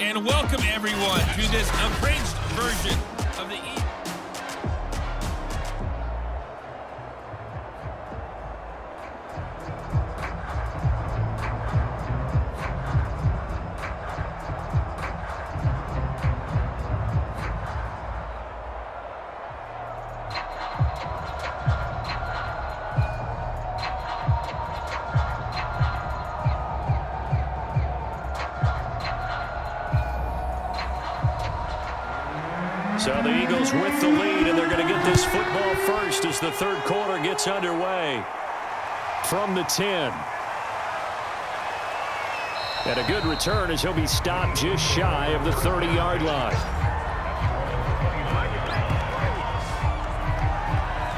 and welcome everyone to this abridged version of the So the Eagles with the lead, and they're going to get this football first as the third quarter gets underway from the 10. And a good return as he'll be stopped just shy of the 30-yard line.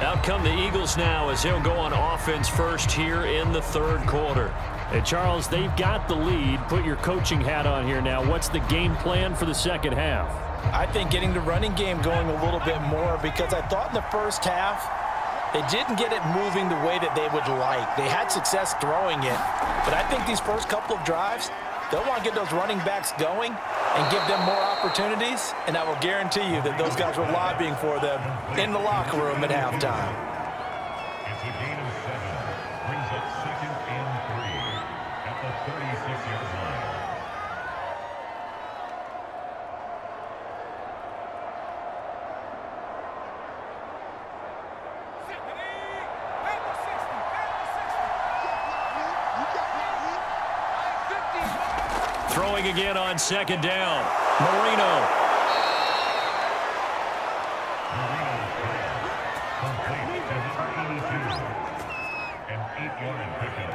Out come the Eagles now as they'll go on offense first here in the third quarter. And Charles, they've got the lead. Put your coaching hat on here now. What's the game plan for the second half? I think getting the running game going a little bit more, because I thought in the first half they didn't get it moving the way that they would like. They had success throwing it, but I think these first couple of drives, they'll want to get those running backs going and give them more opportunities, and I will guarantee you that those guys were lobbying for them in the locker room at halftime. It's a gain of 7. Brings up 2nd and 3 at the 36-yard line. Throwing again on second down. Marino. Complete to the 82. An 8-yard pickup.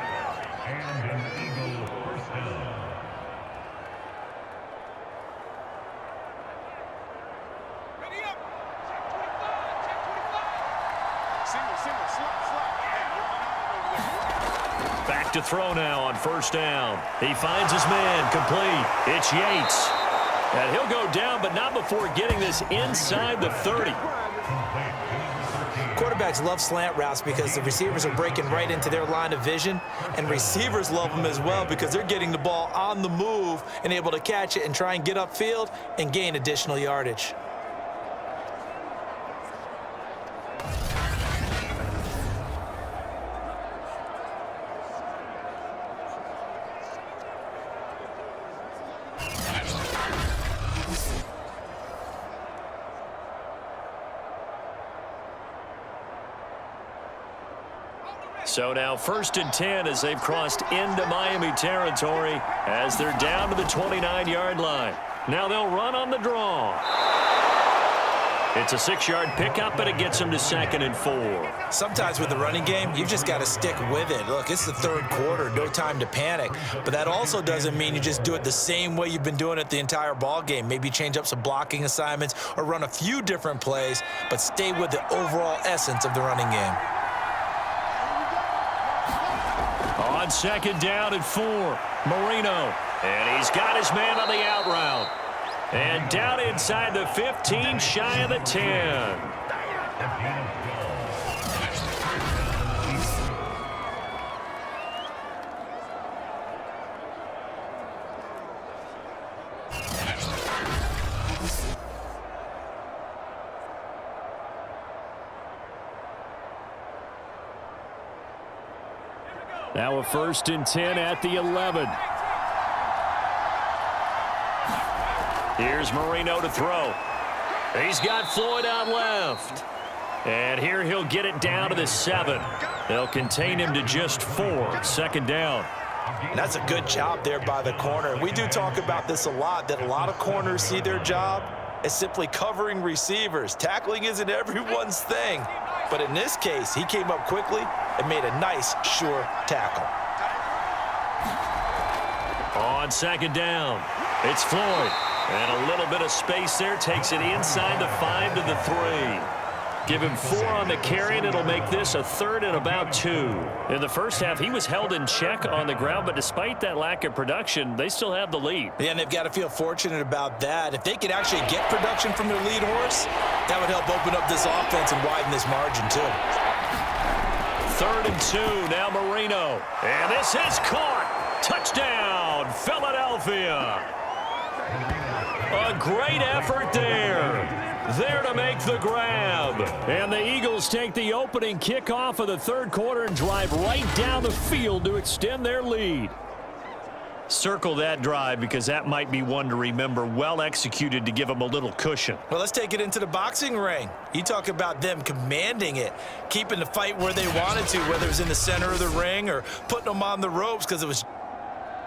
And an Eagle first down. Ready up. Check 25. Single, slot. Back to throw now on first down. He finds his man, complete. It's Yates. And he'll go down, but not before getting this inside the 30. Quarterbacks love slant routes because the receivers are breaking right into their line of vision, and receivers love them as well because they're getting the ball on the move and able to catch it and try and get upfield and gain additional yardage. So now 1st and 10 as they've crossed into Miami territory as they're down to the 29-yard line. Now they'll run on the draw. It's a 6-yard pickup, and it gets them to 2nd and 4. Sometimes with the running game, you've just got to stick with it. Look, it's the third quarter, no time to panic. But that also doesn't mean you just do it the same way you've been doing it the entire ball game. Maybe change up some blocking assignments or run a few different plays, but stay with the overall essence of the running game. On 2nd down and 4, Marino. And he's got his man on the out route. And down inside the 15, shy of the 10. Now a 1st and 10 at the 11. Here's Marino to throw. He's got Floyd out left. And here he'll get it down to the 7. They'll contain him to just 4. 2nd down. That's a good job there by the corner. We do talk about this a lot, that a lot of corners see their job as simply covering receivers. Tackling isn't everyone's thing. But in this case, he came up quickly and made a nice, sure tackle. On 2nd down, it's Floyd. And a little bit of space there, takes it inside the 5 to the 3. Give him 4 on the carry, and it'll make this a 3rd and about 2. In the first half, he was held in check on the ground, but despite that lack of production, they still have the lead. Yeah, and they've got to feel fortunate about that. If they could actually get production from their lead horse, that would help open up this offense and widen this margin too. 3rd and 2, now Marino. And this is caught. Touchdown, Philadelphia. A great effort there. There to make the grab. And the Eagles take the opening kickoff of the third quarter and drive right down the field to extend their lead. Circle that drive because that might be one to remember. Well executed to give them a little cushion. Well, let's take it into the boxing ring. You talk about them commanding it, keeping the fight where they wanted to, whether it was in the center of the ring or putting them on the ropes because it was.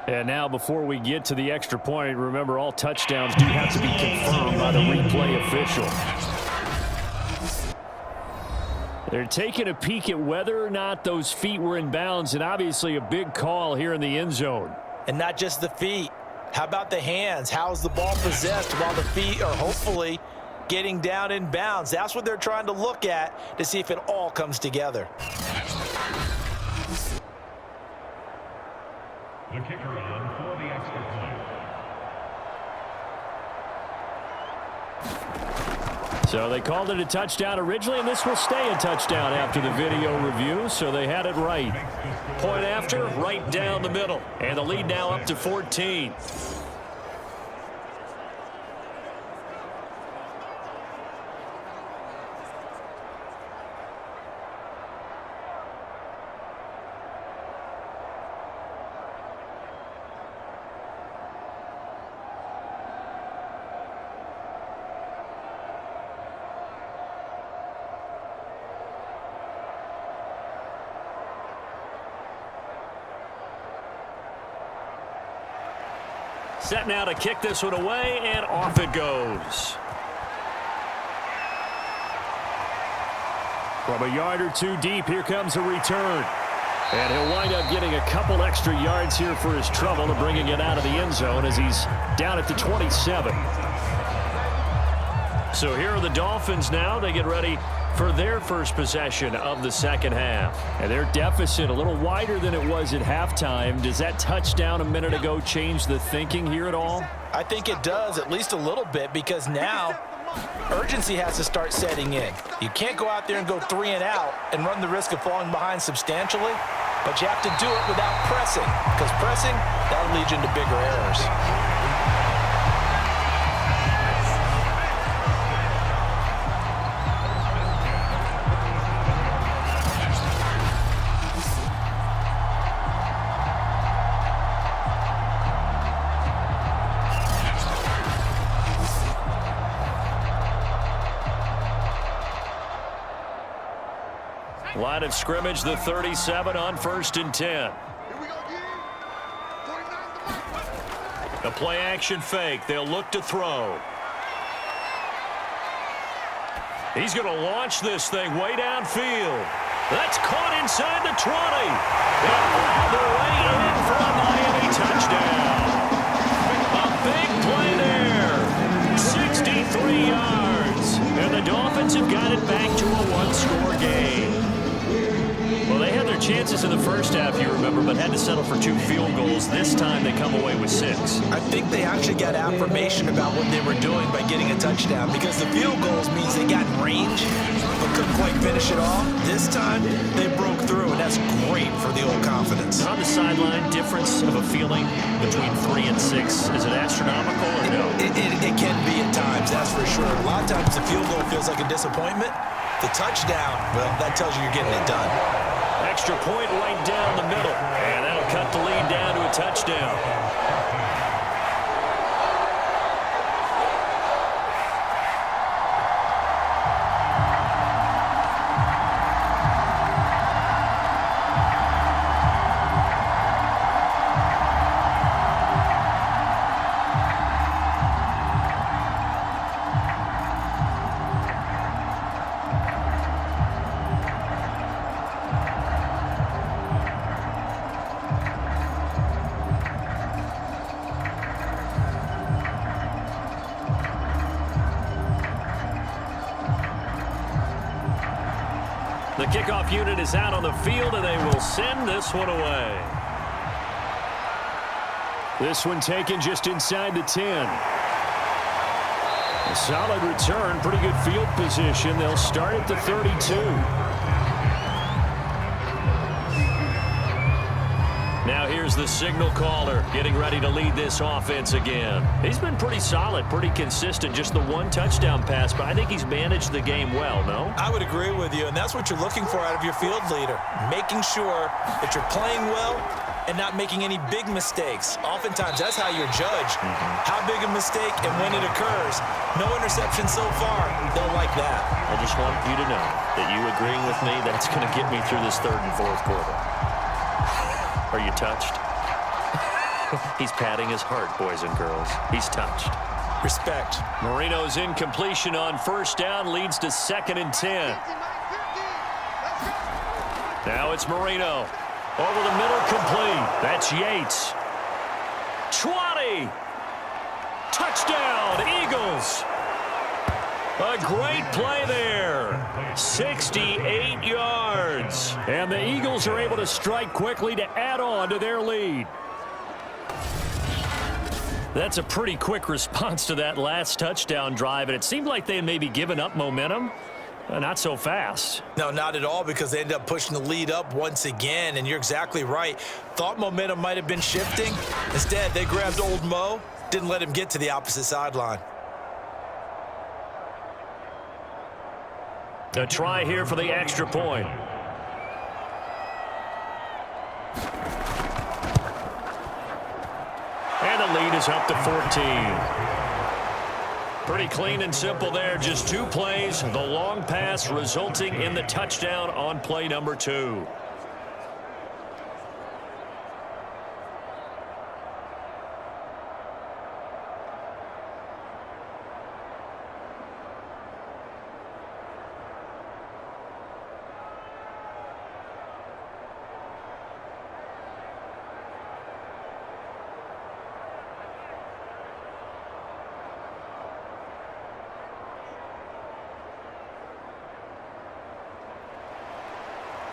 And now before we get to the extra point, remember all touchdowns do have to be confirmed by the replay official. They're taking a peek at whether or not those feet were in bounds, and obviously a big call here in the end zone. And not just the feet. How about the hands? How's the ball possessed while the feet are hopefully getting down in bounds? That's what they're trying to look at to see if it all comes together. The kicker on for the extra point. So they called it a touchdown originally, and this will stay a touchdown after the video review, so they had it right. Point after, right down the middle. And the lead now up to 14. Set now to kick this one away, and off it goes. From a yard or two deep, here comes a return. And he'll wind up getting a couple extra yards here for his trouble and bringing it out of the end zone as he's down at the 27. So here are the Dolphins now. They get ready for their first possession of the second half. And their deficit a little wider than it was at halftime. Does that touchdown a minute ago change the thinking here at all? I think it does, at least a little bit, because now urgency has to start setting in. You can't go out there and go 3 and out and run the risk of falling behind substantially, but you have to do it without pressing, because pressing, that'll lead you into bigger errors. Line of scrimmage, the 37 on 1st and 10. The play action fake. They'll look to throw. He's going to launch this thing way downfield. That's caught inside the 20. And all the way in for a Miami touchdown. A big play there. 63 yards. And the Dolphins have got it back to a one-score game. Well, they had their chances in the first half, you remember, but had to settle for 2 field goals. This time they come away with 6. I think they actually got affirmation about what they were doing by getting a touchdown, because the field goals means they got in range but couldn't quite finish it off. This time they broke through, and that's great for the old confidence. On the sideline, difference of a feeling between 3 and 6. Is it astronomical or no? It can be at times, that's for sure. A lot of times the field goal feels like a disappointment. The touchdown, well, that tells you you're getting it done. Extra point right down the middle. And that'll cut the lead down to a touchdown. The kickoff unit is out on the field, and they will send this one away. This one taken just inside the 10. A solid return, pretty good field position. They'll start at the 32. Now here Here's the signal caller getting ready to lead this offense again. He's been pretty solid, pretty consistent, just the one touchdown pass, but I think he's managed the game well, no? I would agree with you, and that's what you're looking for out of your field leader, making sure that you're playing well and not making any big mistakes. Oftentimes, that's how you're judged. How big a mistake and when it occurs. No interception so far. They'll like that. I just want you to know that you agreeing with me, that's going to get me through this third and fourth quarter. Are you touched? He's patting his heart, boys and girls. He's touched. Respect. Marino's incompletion on first down leads to 2nd and 10. Now it's Marino. Over the middle, complete. That's Yates. 20. Touchdown, Eagles. A great play there. 68 yards. And the Eagles are able to strike quickly to add on to their lead. That's a pretty quick response to that last touchdown drive, and it seemed like they had maybe given up momentum. Not so fast. No, not at all, because they ended up pushing the lead up once again, and you're exactly right. Thought momentum might have been shifting. Instead, they grabbed old Mo, didn't let him get to the opposite sideline. A try here for the extra point. And the lead is up to 14. Pretty clean and simple there. Just 2 plays. The long pass resulting in the touchdown on play number 2.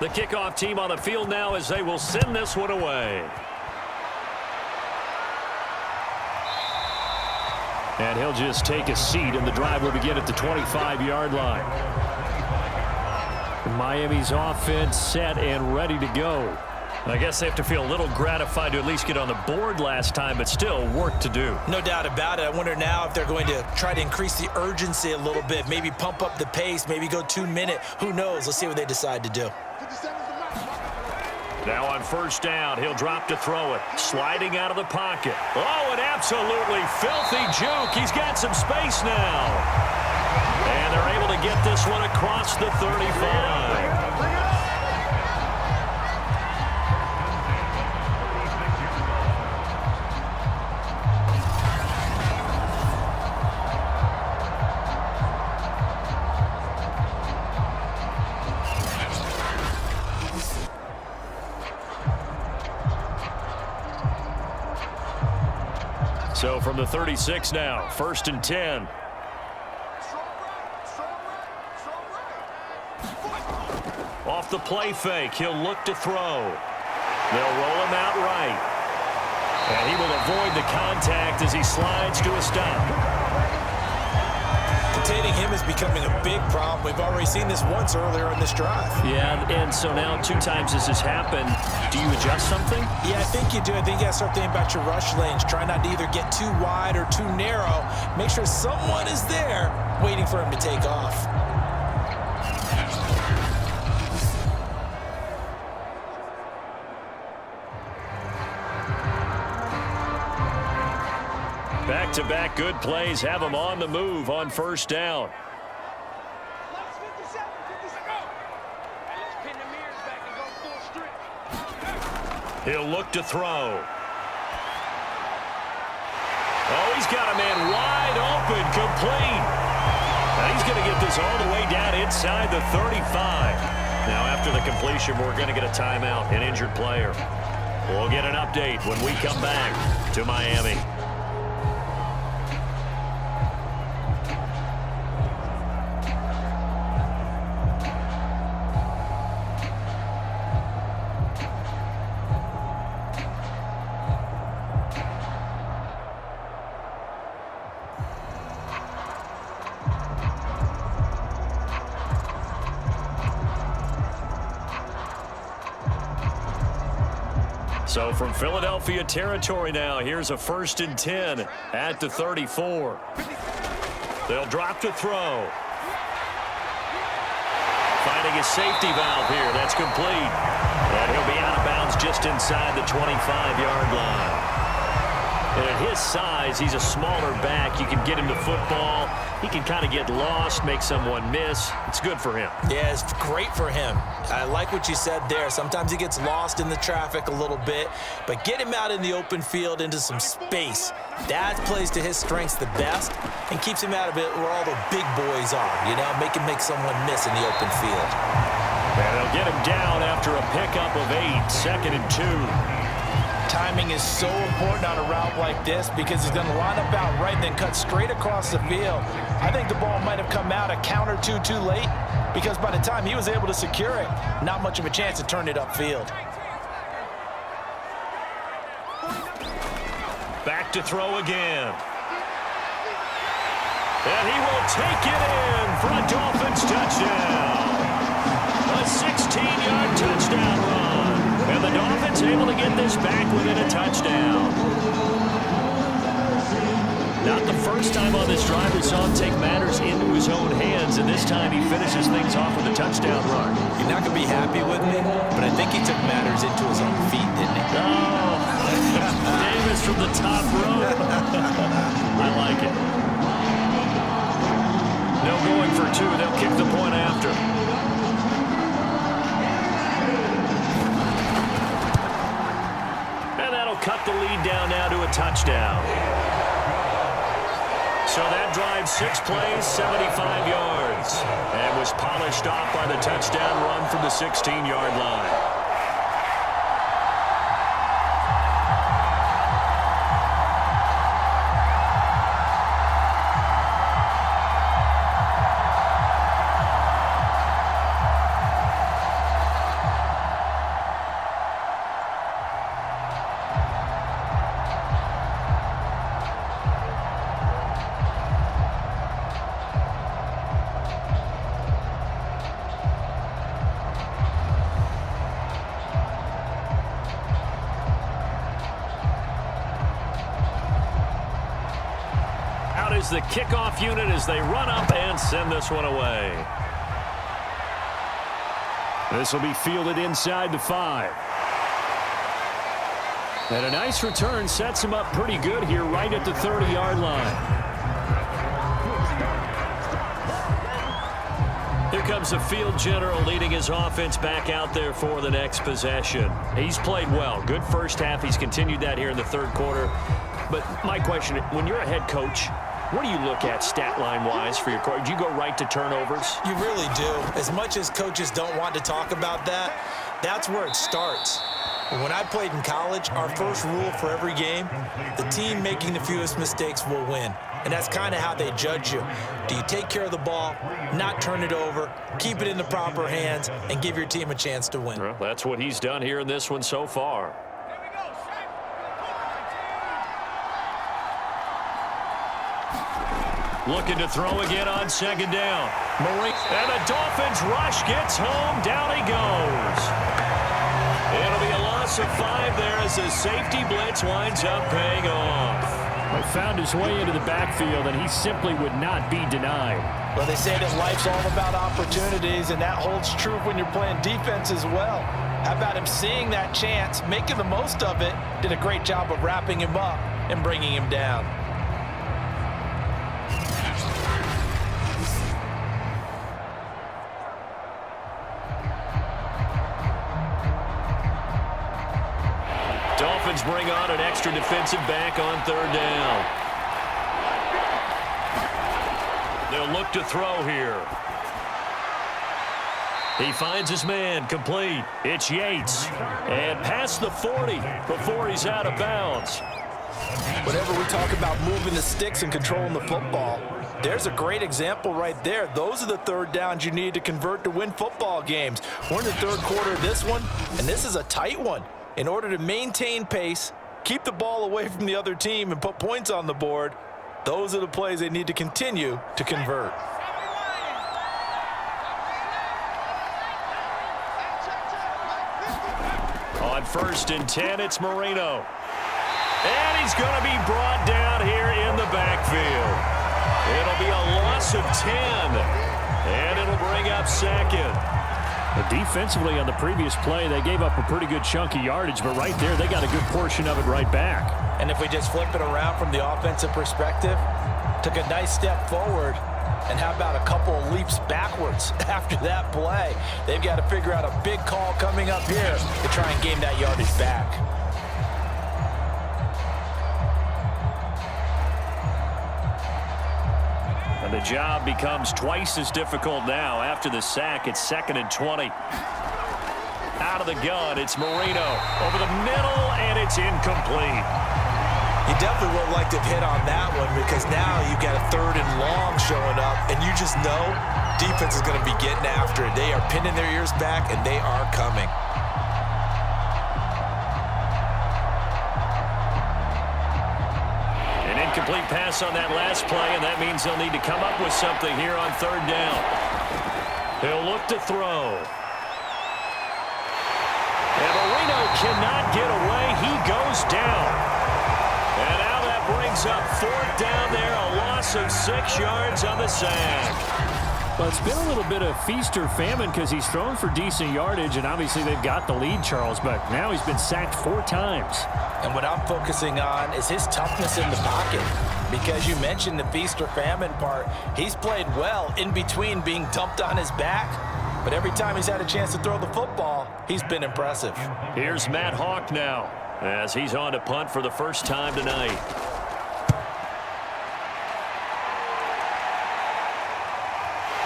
The kickoff team on the field now as they will send this one away. And he'll just take a seat, and the drive will begin at the 25-yard line. Miami's offense set and ready to go. I guess they have to feel a little gratified to at least get on the board last time, but still work to do. No doubt about it. I wonder now if they're going to try to increase the urgency a little bit, maybe pump up the pace, maybe go 2-minute. Who knows? Let's see what they decide to do. Now on first down, he'll drop to throw it. Sliding out of the pocket. Oh, an absolutely filthy juke. He's got some space now. And they're able to get this one across the 35. So from the 36 now, 1st and 10. Off the play fake, he'll look to throw. They'll roll him out right. And he will avoid the contact as he slides to a stop. Containing him is becoming a big problem. We've already seen this once earlier in this drive. Yeah, and so now 2 times this has happened. Do you adjust something? Yeah, I think you do. I think you got to start thinking about your rush lanes. Try not to either get too wide or too narrow. Make sure someone is there waiting for him to take off. Back-to-back good plays have him on the move on first down. He'll look to throw. Oh, he's got a man wide open, complete. Now he's going to get this all the way down inside the 35. Now after the completion, we're going to get a timeout, an injured player. We'll get an update when we come back to Miami. So from Philadelphia territory now, here's a 1st and 10 at the 34. They'll drop to throw. Finding his safety valve here. That's complete. And he'll be out of bounds just inside the 25-yard line. And at his size, he's a smaller back. You can get him to football. He can kind of get lost, make someone miss. It's good for him. Yeah, it's great for him. I like what you said there. Sometimes he gets lost in the traffic a little bit, but get him out in the open field into some space. That plays to his strengths the best and keeps him out of it where all the big boys are, you know, make someone miss in the open field. And they'll get him down after a pickup of 8, 2nd and 2. Timing is so important on a route like this because he's going to line up out right and then cut straight across the field. I think the ball might have come out a count or two too late because by the time he was able to secure it, not much of a chance to turn it upfield. Back to throw again. And he will take it in for a Dolphins touchdown. A 16-yard touchdown run. And the Dolphins able to get this back within a touchdown. Not the first time on this drive we saw him take matters into his own hands, and this time he finishes things off with a touchdown run. You're not going to be happy with me, but I think he took matters into his own feet, didn't he? Oh, Davis from the top row. I like it. No going for 2. They'll kick the point after. Cut the lead down now to a touchdown. So that drive 6 plays, 75 yards, and was polished off by the touchdown run from the 16-yard line. Is the kickoff unit as they run up and send this one away. This will be fielded inside the 5. And a nice return sets him up pretty good here right at the 30-yard line. Here comes the field general leading his offense back out there for the next possession. He's played well. Good first half. He's continued that here in the 3rd quarter. But my question, when you're a head coach, what do you look at stat line-wise for your coach? Do you go right to turnovers? You really do. As much as coaches don't want to talk about that, that's where it starts. When I played in college, our first rule for every game, the team making the fewest mistakes will win. And that's kind of how they judge you. Do you take care of the ball, not turn it over, keep it in the proper hands, and give your team a chance to win? Well, that's what he's done here in this one so far. Looking to throw again on 2nd down. And the Dolphins rush gets home. Down he goes. It'll be a loss of 5 there as the safety blitz winds up paying off. He found his way into the backfield, and he simply would not be denied. Well, they say that life's all about opportunities, and that holds true when you're playing defense as well. How about him seeing that chance, making the most of it, did a great job of wrapping him up and bringing him down. Dolphins bring on an extra defensive back on 3rd down. They'll look to throw here. He finds his man, complete. It's Yates. And past the 40 before he's out of bounds. Whenever we talk about moving the sticks and controlling the football, there's a great example right there. Those are the 3rd downs you need to convert to win football games. We're in the 3rd quarter of this one, and this is a tight one. In order to maintain pace, keep the ball away from the other team, and put points on the board, those are the plays they need to continue to convert. On On 1st and 10, it's Marino. And he's going to be brought down here in the backfield. It'll be a loss of 10. And it'll bring up 2nd. Defensively on the previous play, they gave up a pretty good chunk of yardage, but right there, they got a good portion of it right back. And if we just flip it around from the offensive perspective, took a nice step forward, and how about a couple of leaps backwards after that play? They've got to figure out a big call coming up here to try and gain that yardage back. And the job becomes twice as difficult now. After the sack, it's 2nd and 20. Out of the gun, it's Marino. Over the middle, and it's incomplete. You definitely would like to have hit on that one because now you've got a 3rd and long showing up, and you just know defense is going to be getting after it. They are pinning their ears back, and they are coming. An incomplete pass on that last play, and that means they'll need to come up with something here on 3rd down. He'll look to throw. And Marino cannot get away. He goes down. And now that brings up 4th down there, a loss of 6 yards on the sack. Well, it's been a little bit of feast or famine because he's thrown for decent yardage, and obviously they've got the lead, Charles, but now he's been sacked 4 times. And what I'm focusing on is his toughness in the pocket. Because you mentioned the feast or famine part, he's played well in between being dumped on his back. But every time he's had a chance to throw the football, he's been impressive. Here's Matt Hawk now, as he's on to punt for the first time tonight.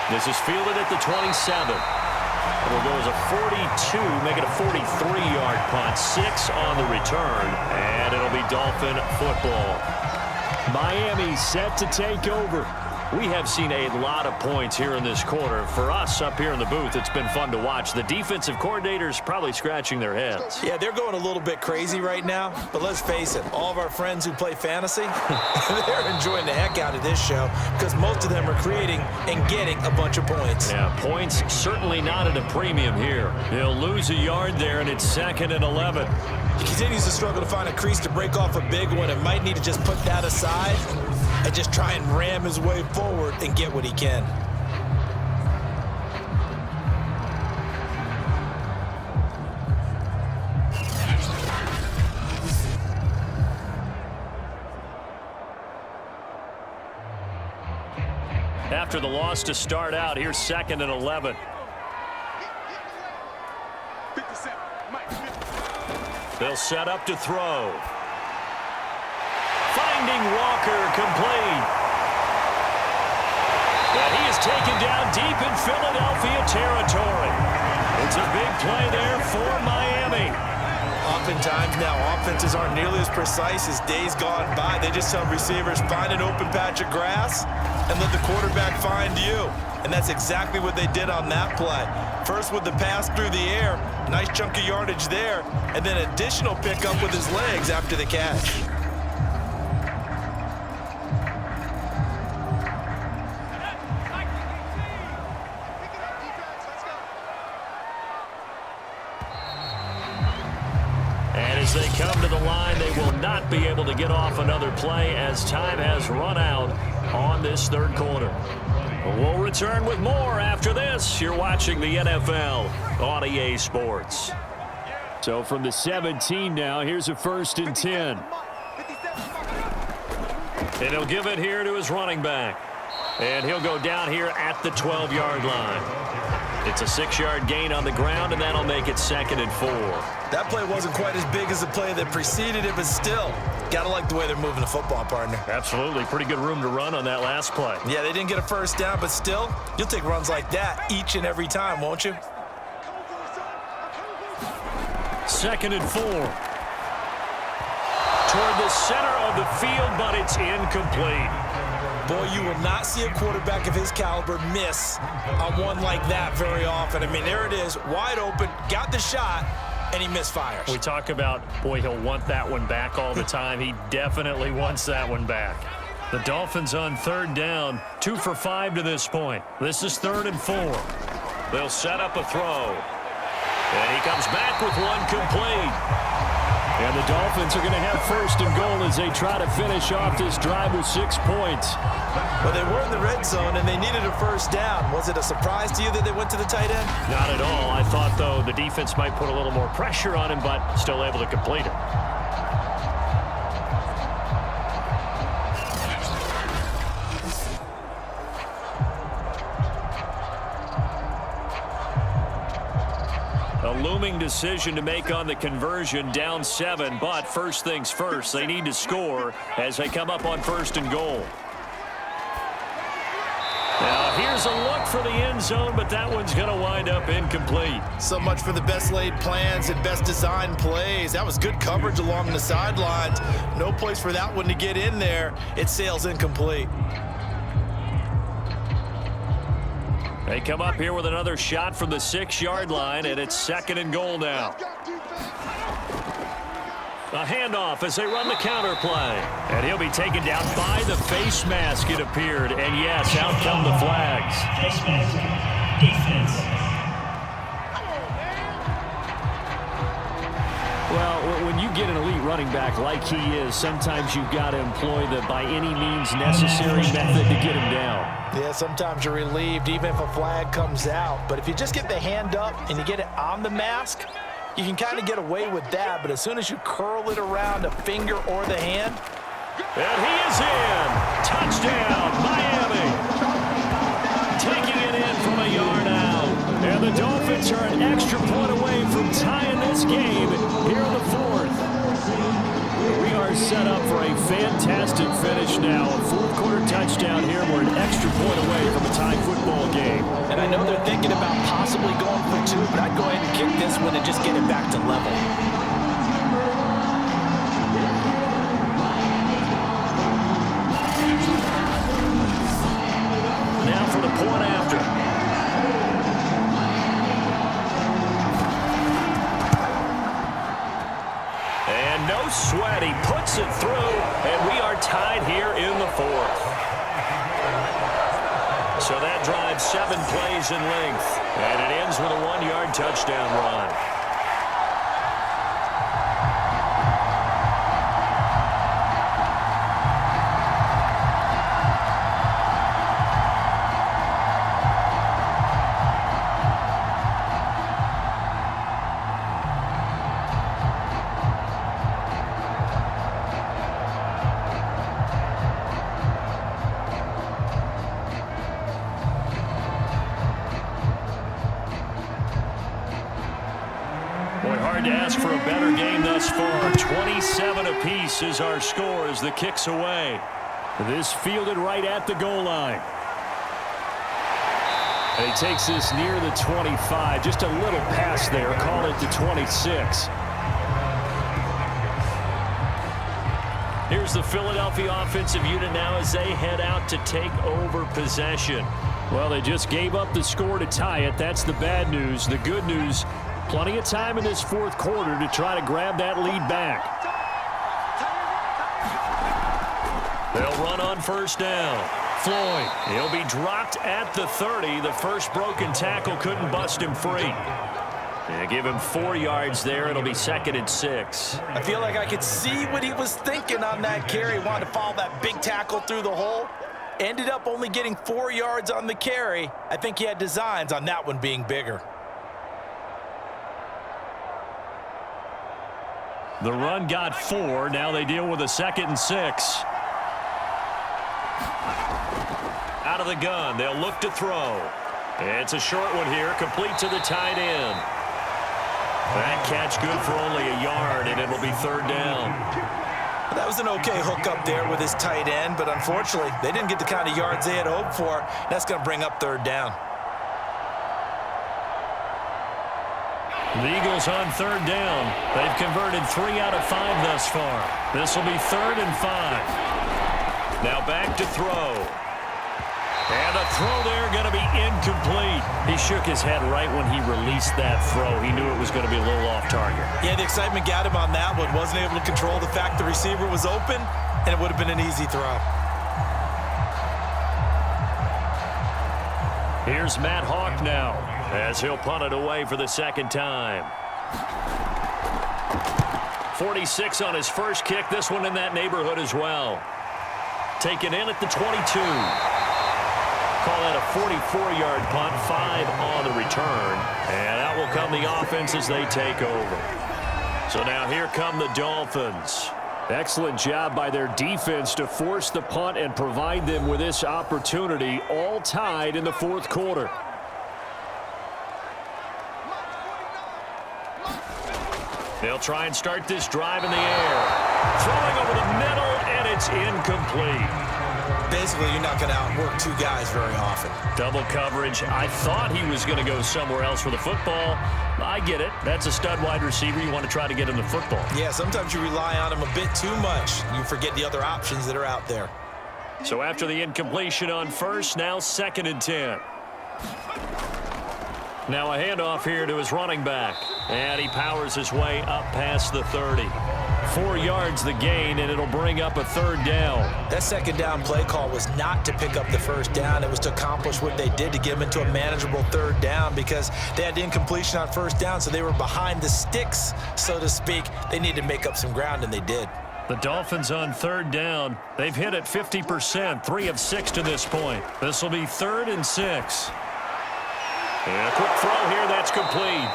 This is fielded at the 27. It'll go as a 42, make it a 43-yard punt. 6 on the return, and it'll be Dolphin football. Miami set to take over. We have seen a lot of points here in this quarter. For us up here in the booth, it's been fun to watch. The defensive coordinators probably scratching their heads. Yeah, they're going a little bit crazy right now, but let's face it, all of our friends who play fantasy, they're enjoying the heck out of this show because most of them are creating and getting a bunch of points. Yeah, points certainly not at a premium here. He'll lose a yard there, and it's 2nd and 11. He continues to struggle to find a crease to break off a big one and might need to just put that aside and just try and ram his way forward and get what he can. After the loss to start out, here's 2nd and 11. 57. Mike, 50. They'll set up to throw. Finding Walker complete. And he is taken down deep in Philadelphia territory. It's a big play there for Miami. Oftentimes now, offenses aren't nearly as precise as days gone by. They just tell receivers, find an open patch of grass and let the quarterback find you. And that's exactly what they did on that play. First with the pass through the air, nice chunk of yardage there, and then additional pickup with his legs after the catch. As they come to the line, they will not be able to get off another play as time has run out on this 3rd quarter. We'll return with more after this. You're watching the NFL on EA Sports. So from the 17 now, here's a 1st and 10. And he'll give it here to his running back. And he'll go down here at the 12-yard line. It's a 6-yard gain on the ground, and that'll make it 2nd and 4. That play wasn't quite as big as the play that preceded it, but still, gotta like the way they're moving the football, partner. Absolutely. Pretty good room to run on that last play. Yeah, they didn't get a 1st down, but still, you'll take runs like that each and every time, won't you? 2nd and 4. Toward the center of the field, but it's incomplete. Boy, you will not see a quarterback of his caliber miss on one like that very often. I mean, there it is, wide open, got the shot, and he misfires. We talk about, boy, he'll want that one back all the time. He definitely wants that one back. The Dolphins on 3rd down, 2 for 5 to this point. This is 3rd and 4. They'll set up a throw. And he comes back with one complete. And the Dolphins are going to have first and goal as they try to finish off this drive with 6 points. Well, they were in the red zone, and they needed a first down. Was it a surprise to you that they went to the tight end? Not at all. I thought, though, the defense might put a little more pressure on him, but still able to complete it. A looming decision to make on the conversion, down 7, but first things first, they need to score as they come up on first and goal. Now here's a look for the end zone, but that one's going to wind up incomplete. So much for the best laid plans and best designed plays. That was good coverage along the sidelines. No place for that one to get in there. It sails incomplete. They come up here with another shot from the 6-yard line, and it's second and goal now. A handoff as they run the counter play. And he'll be taken down by the face mask, it appeared. And yes, out come the flags. Face mask, defense. Well, when you get an elite running back like he is, sometimes you've got to employ the by any means necessary method to get him down. Yeah, sometimes you're relieved even if a flag comes out. But if you just get the hand up and you get it on the mask, you can kind of get away with that. But as soon as you curl it around a finger or the hand. And he is in. Touchdown, Miami. Taking it in from a yard out. And the Dolphins are an extra point away from tying this game here in the 4th. We are set up for a fantastic finish now. A fourth-quarter touchdown here. We're an extra point away from a tie football game. And I know they're thinking about possibly going for 2, but I'd go ahead and kick this one and just get it back to level. Now for the point after. And no sweat. He puts it through, and we are tied here in the 4th. So that drives 7 plays in length, and it ends with a 1-yard touchdown run. Hard to ask for a better game thus far. 27 apiece is our score as the kick's away. This fielded right at the goal line. And he takes this near the 25. Just a little pass there. Call it the 26. Here's the Philadelphia offensive unit now as they head out to take over possession. Well, they just gave up the score to tie it. That's the bad news. The good news, plenty of time in this 4th quarter to try to grab that lead back. They'll run on first down. Floyd, he'll be dropped at the 30. The first broken tackle couldn't bust him free. And give him 4 yards there. It'll be 2nd and 6. I feel like I could see what he was thinking on that carry. He wanted to follow that big tackle through the hole. Ended up only getting 4 yards on the carry. I think he had designs on that one being bigger. The run got 4. Now they deal with a 2nd and 6. Out of the gun. They'll look to throw. It's a short one here, complete to the tight end. That catch good for only a yard, and it'll be 3rd down. That was an okay hook up there with his tight end, but unfortunately, they didn't get the kind of yards they had hoped for. That's going to bring up 3rd down. The Eagles on 3rd down. They've converted 3 out of 5 thus far. This will be 3rd and 5. Now back to throw. And a throw there going to be incomplete. He shook his head right when he released that throw. He knew it was going to be a little off target. Yeah, the excitement got him on that one. Wasn't able to control the fact the receiver was open, and it would have been an easy throw. Here's Matt Hawk now. as he'll punt it away for the second time. 46 on his first kick. This one in that neighborhood as well. Taken in at the 22. Call that a 44-yard punt, 5 on the return. And out will come the offense as they take over. So now here come the Dolphins. Excellent job by their defense to force the punt and provide them with this opportunity, all tied in the fourth quarter. They'll try and start this drive in the air. Throwing over the middle, and it's incomplete. Basically, you're not going to outwork two guys very often. Double coverage. I thought he was going to go somewhere else for the football. I get it. That's a stud wide receiver. You want to try to get him the football. Yeah, sometimes you rely on him a bit too much. You forget the other options that are out there. So after the incompletion on first, now 2nd and 10. Now a handoff here to his running back. And he powers his way up past the 30. 4 yards the gain, and it'll bring up a 3rd down. That 2nd down play call was not to pick up the 1st down. It was to accomplish what they did to get them into a manageable 3rd down because they had the incompletion on 1st down, so they were behind the sticks, so to speak. They needed to make up some ground, and they did. The Dolphins on 3rd down. They've hit it 50%, 3 of 6 to this point. This will be 3rd and 6. And a quick throw here, that's complete.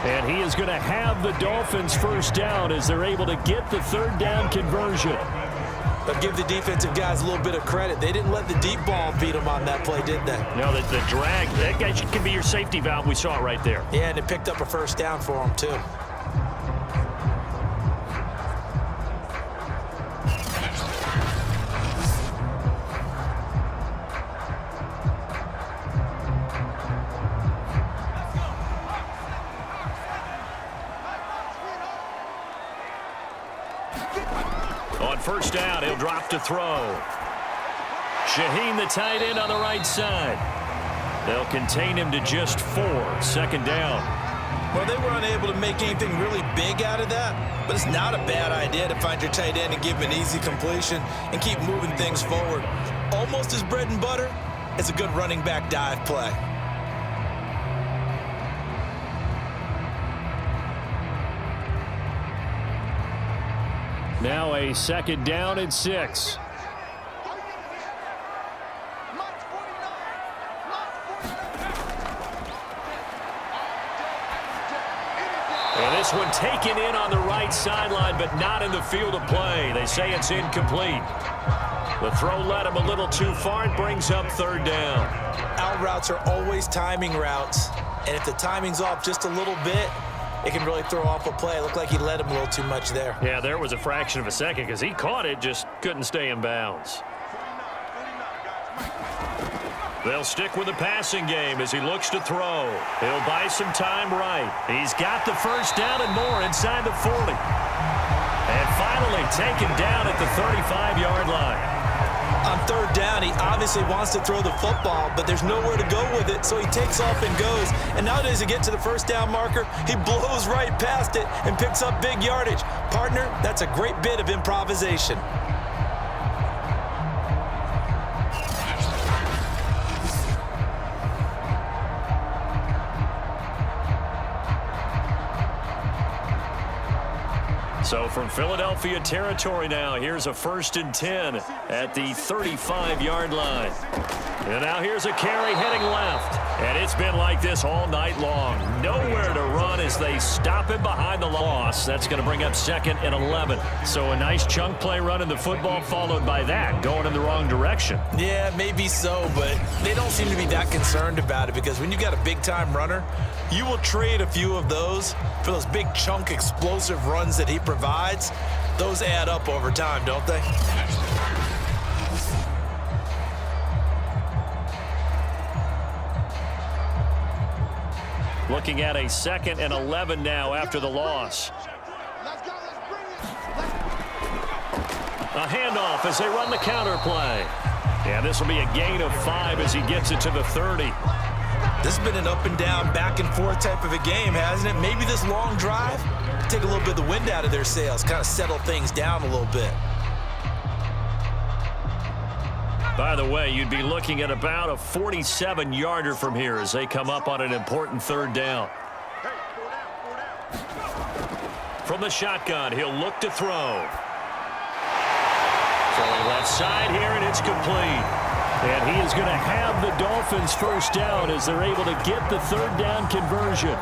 And he is going to have the Dolphins 1st down as they're able to get the 3rd down conversion. But give the defensive guys a little bit of credit. They didn't let the deep ball beat them on that play, did they? No, the drag, that guy can be your safety valve. We saw it right there. Yeah, and it picked up a 1st down for them, too. On 1st down, he'll drop to throw. Shaheen, the tight end, on the right side. They'll contain him to just 4. 2nd down. Well, they were unable to make anything really big out of that, but it's not a bad idea to find your tight end and give him an easy completion and keep moving things forward. Almost as bread and butter as a good running back dive play. Now a 2nd down and 6. And this one taken in on the right sideline, but not in the field of play. They say it's incomplete. The throw led him a little too far and brings up 3rd down. Out routes are always timing routes, and if the timing's off just a little bit, it can really throw off a play. It looked like he led him a little too much there. Yeah, there was a fraction of a second because he caught it, just couldn't stay in bounds. They'll stick with the passing game as he looks to throw. He'll buy some time right. He's got the 1st down and more inside the 40. And finally taken down at the 35-yard line. On 3rd down, he obviously wants to throw the football, but there's nowhere to go with it, so he takes off and goes. And nowadays, to get to the 1st down marker, he blows right past it and picks up big yardage. Partner, that's a great bit of improvisation. So from Philadelphia territory now, here's a 1st and 10 at the 35-yard line. And now here's a carry heading left. And it's been like this all night long. Nowhere to run as they stop him behind the loss. That's going to bring up 2nd and 11. So a nice chunk play running the football followed by that going in the wrong direction. Yeah, maybe so, but they don't seem to be that concerned about it because when you got a big-time runner, you will trade a few of those for those big chunk explosive runs that he provides. Those add up over time, don't they? Looking at a 2nd and 11 now after the loss. A handoff as they run the counter play. And this will be a gain of 5 as he gets it to the 30. This has been an up and down, back and forth type of a game, hasn't it? Maybe this long drive, take a little bit of the wind out of their sails, kind of settle things down a little bit. By the way, you'd be looking at about a 47-yarder from here as they come up on an important third down. From the shotgun, he'll look to throw. Throwing left side here, and it's complete. And he is going to have the Dolphins first down as they're able to get the third down conversion.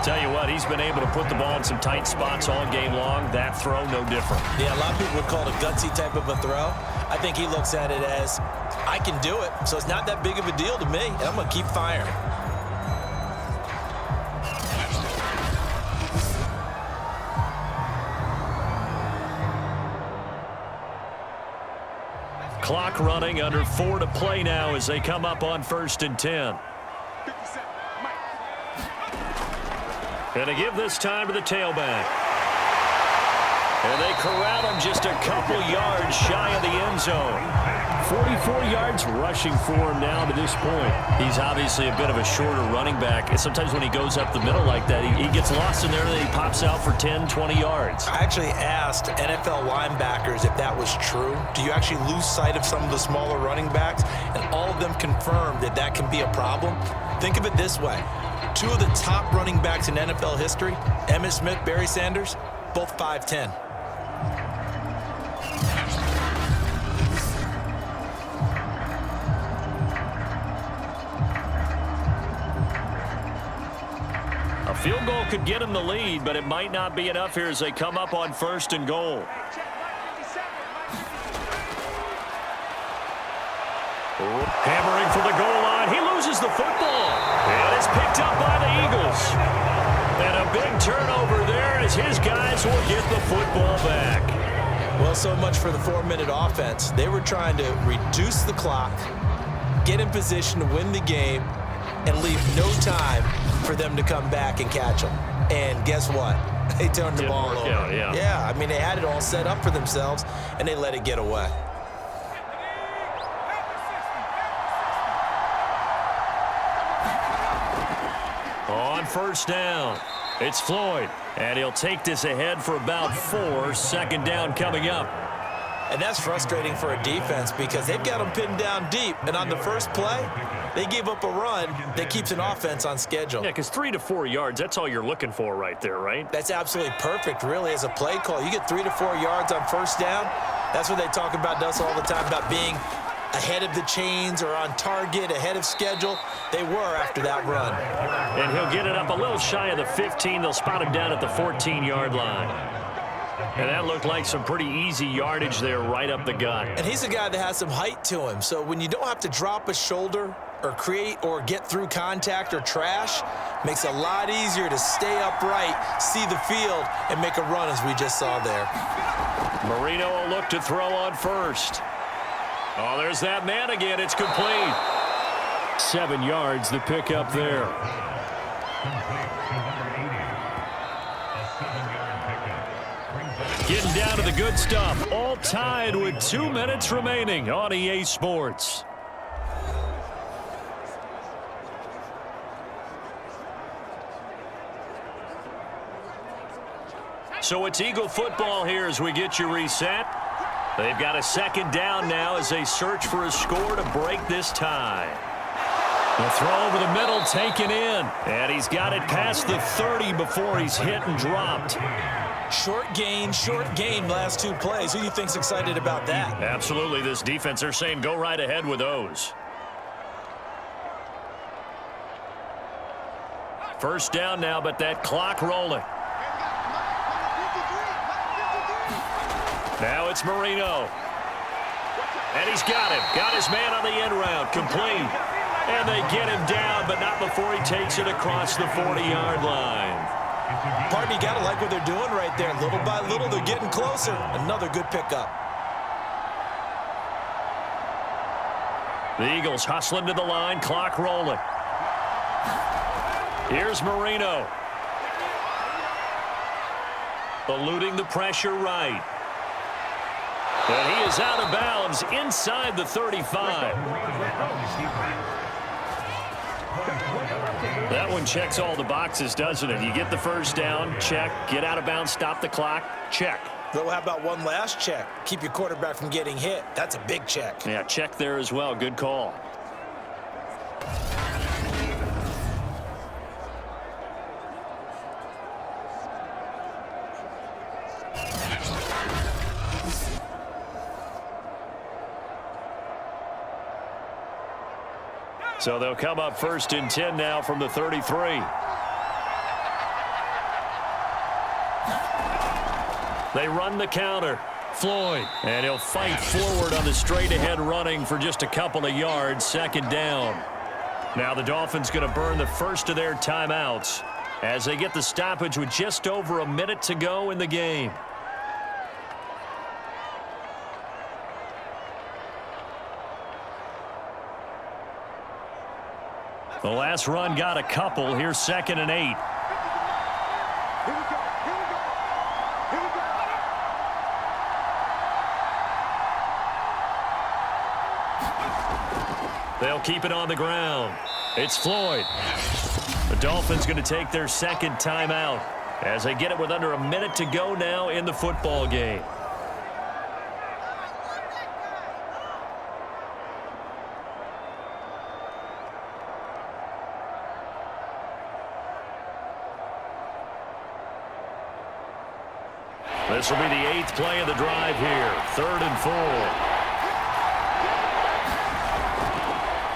Tell you what, he's been able to put the ball in some tight spots all game long. That throw, no different. Yeah, a lot of people would call it a gutsy type of a throw. I think he looks at it as, I can do it, so it's not that big of a deal to me, and I'm going to keep firing. Clock running, under 4 to play now as they come up on 1st and 10. And to give this time to the tailback. And they corral him just a couple yards shy of the end zone. 44 yards rushing for him now to this point. He's obviously a bit of a shorter running back. And sometimes when he goes up the middle like that, he gets lost in there and then he pops out for 10, 20 yards. I actually asked NFL linebackers if that was true. Do you actually lose sight of some of the smaller running backs? And all of them confirmed that that can be a problem. Think of it this way. 2 of the top running backs in NFL history, Emmitt Smith, Barry Sanders, both 5'10". A field goal could get him the lead, but it might not be enough here as they come up on 1st and goal. Hammering for the goal line. He loses the football. And it's picked up by the Eagles. And a big turnover there as his guys will get the football back. Well, so much for the 4-minute offense. They were trying to reduce the clock, get in position to win the game, and leave no time for them to come back and catch them. And guess what? They turned the ball over. Yeah, I mean, they had it all set up for themselves, and they let it get away. On 1st down, it's Floyd, and he'll take this ahead for about 4. 2nd down coming up. And that's frustrating for a defense because they've got them pinned down deep, and on the first play, they gave up a run that keeps an offense on schedule. Yeah, because 3 to 4 yards, that's all you're looking for right there, right? That's absolutely perfect, really, as a play call. You get 3 to 4 yards on 1st down. That's what they talk about us all the time, about being ahead of the chains or on target, ahead of schedule. They were after that run. And he'll get it up a little shy of the 15. They'll spot him down at the 14-yard line. And that looked like some pretty easy yardage there right up the gut. And he's a guy that has some height to him. So when you don't have to drop a shoulder or create or get through contact or trash, makes it a lot easier to stay upright, see the field, and make a run as we just saw there. Marino will look to throw on 1st. Oh, there's that man again. It's complete. 7 yards, the pickup there. Getting down to the good stuff. All tied with 2 minutes remaining on EA Sports. So it's Eagle football here as we get you reset. They've got a 2nd down now as they search for a score to break this tie. The throw over the middle taken in. And he's got it past the 30 before he's hit and dropped. Short gain, last 2 plays. Who do you think's excited about that? Absolutely, this defense, they're saying go right ahead with those. 1st down now, but that clock rolling. Now it's Marino. And he's got him. Got his man on the end route. Complete. And they get him down, but not before he takes it across the 40-yard line. Pardon me, you got to like what they're doing right there. Little by little, they're getting closer. Another good pickup. The Eagles hustling to the line. Clock rolling. Here's Marino. Eluding the pressure right. And he is out of bounds inside the 35. That one checks all the boxes, doesn't it? You get the 1st down, check. Get out of bounds, stop the clock, check. Though, how about one last check? Keep your quarterback from getting hit. That's a big check. Yeah, check there as well. Good call. So they'll come up 1st and 10 now from the 33. They run the counter. Floyd. And he'll fight forward on the straight-ahead running for just a couple of yards. 2nd down. Now the Dolphins going to burn the first of their timeouts as they get the stoppage with just over a minute to go in the game. The last run got a couple. Here's 2nd and 8. Here we go. Here we go. They'll keep it on the ground. It's Floyd. The Dolphins going to take their 2nd timeout as they get it with under a minute to go now in the football game. This will be the 8th play of the drive here. 3rd and 4.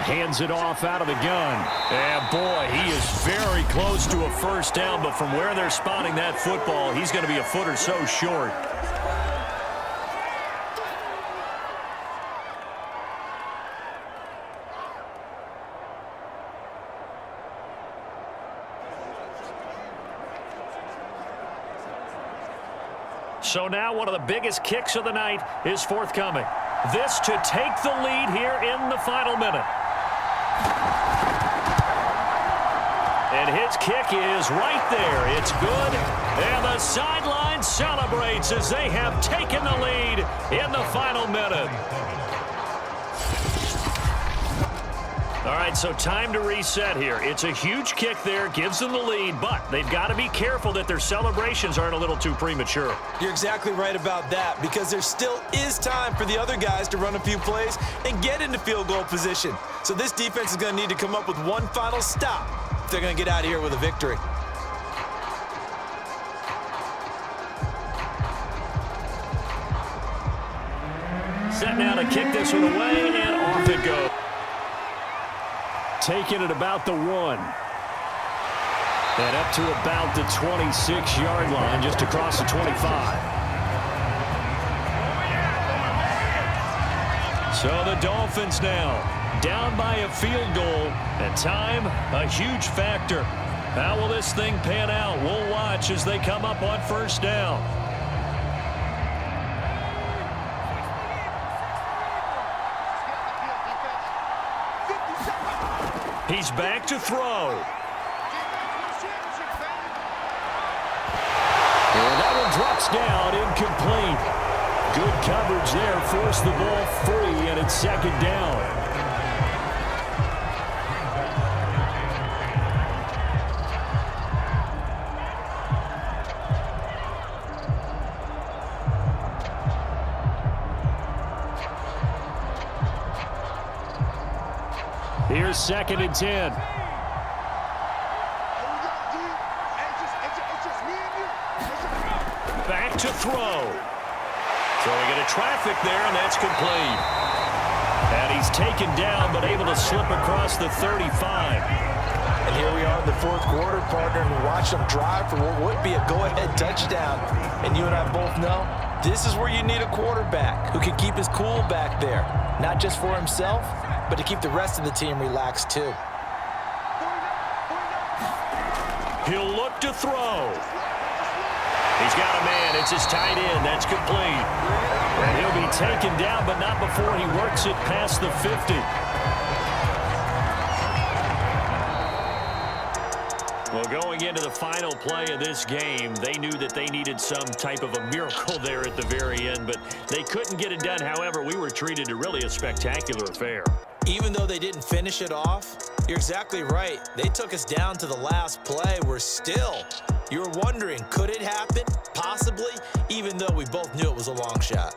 Hands it off out of the gun. And boy, he is very close to a first down, but from where they're spotting that football, he's going to be a foot or so short. So now one of the biggest kicks of the night is forthcoming. This to take the lead here in the final minute. And his kick is right there. It's good. And the sideline celebrates as they have taken the lead in the final minute. All right, so time to reset here. It's a huge kick there, gives them the lead, but they've got to be careful that their celebrations aren't a little too premature. You're exactly right about that, because there still is time for the other guys to run a few plays and get into field goal position. So this defense is going to need to come up with one final stop if they're going to get out of here with a victory. Set now to kick this one away, and off it goes. Taking it about the 1. And up to about the 26-yard line, just across the 25. So the Dolphins now down by a field goal, and time a huge factor. How will this thing pan out? We'll watch as they come up on 1st down. He's back to throw. And that one drops down, incomplete. Good coverage there, forced the ball free, and it's 2nd down. Here's 2nd and 10. Back to throw. Throwing into traffic there, and that's complete. And he's taken down, but able to slip across the 35. And here we are in the 4th quarter, partner, and we watch them drive for what would be a go-ahead touchdown. And you and I both know this is where you need a quarterback who can keep his cool back there, not just for himself, but to keep the rest of the team relaxed too. He'll look to throw. He's got a man. It's his tight end. That's complete. And he'll be taken down, but not before he works it past the 50. Well, going into the final play of this game, they knew that they needed some type of a miracle there at the very end, but they couldn't get it done. However, we were treated to really a spectacular affair. Even though they didn't finish it off, you're exactly right. They took us down to the last play. We're still You were wondering, could it happen? Possibly, even though we both knew it was a long shot.